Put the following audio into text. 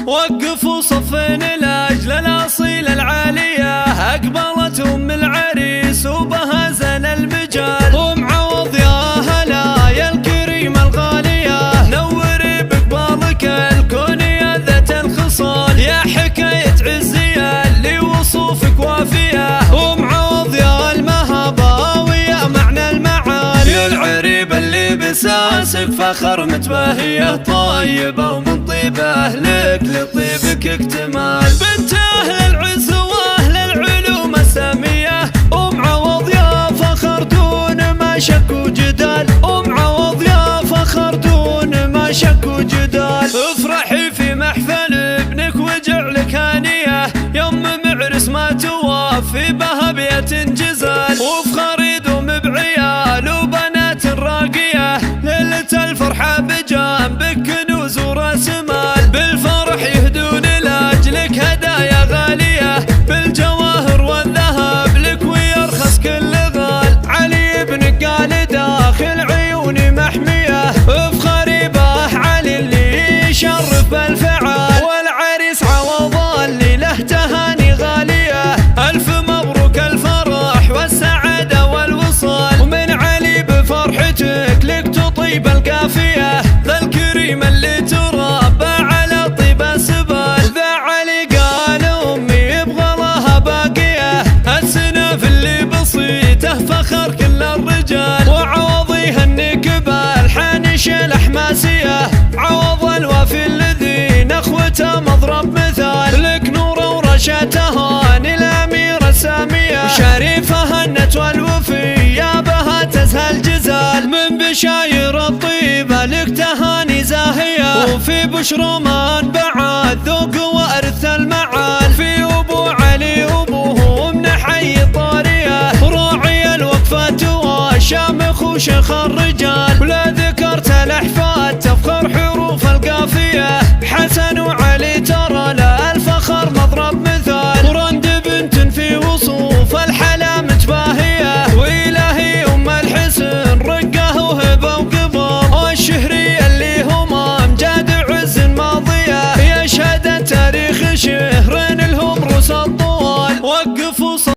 وقفوا صفين لاجل الاصيل العاليه، اقبلت ام العريس وبها زن المجال. ام عوض يا هلا يا الكريمه الغاليه، نوري بقبالك الكون يا ذات الخصال، يا حكايه عزيه اللي وصوفك وافيه. ام عوض يا المهابه ويا معنى المعاني، يا العريب اللي بساسك فخر متباهيه، طيبه ومن طيب اهلك لطيبك اكتمال. بنت اهل العز واهل العلوم الساميه، ام عوض يا فخر دون ما شك وجدال. ام عوض يا فخر دون ما شك وجدال. افرحي في محفل ابنك واجعلك هانيه، يوم معرس ما توافي بها بيت جزال. وافخري دوم بعيال وبنات راقيه، ليله الفرحه بجنبك كنوز وراس مال. بالفرح يهدون لاجلك هدايا غاليه، بالجواهر والذهب لك ويرخص كل غال. علي بن قال داخل عيوني محميه، افخري به علي اللي يشرف بالفعال. والعريس عوض اللي له تهاني غاليه، الف مبروك الفرح والسعاده والوصال. ومن علي بفرحتك لك تطيب القافيه، ذا الكريم اللي تربى على طيب السبال. ذا علي قال امي يبغى لها باقيه، السنف اللي بسيطه فخر كل الرجال. وعوض يهنيك بالحنش الحماسيه، عوض الوافي الذي نخوته مضرب مثال. لك نور ورشا تهاني الاميره الساميه، وشريفه النت والوفيه بها تزهى الجزال. من بشاير الطيبه لك تهاني زاهيه، وفي بشر من بعد ذوق وارث المعال. في ابو علي ابوه من حي طاريه، راعي الوقفه والشامخ وشيخ الرجال. ولا ذكرت الاحفاد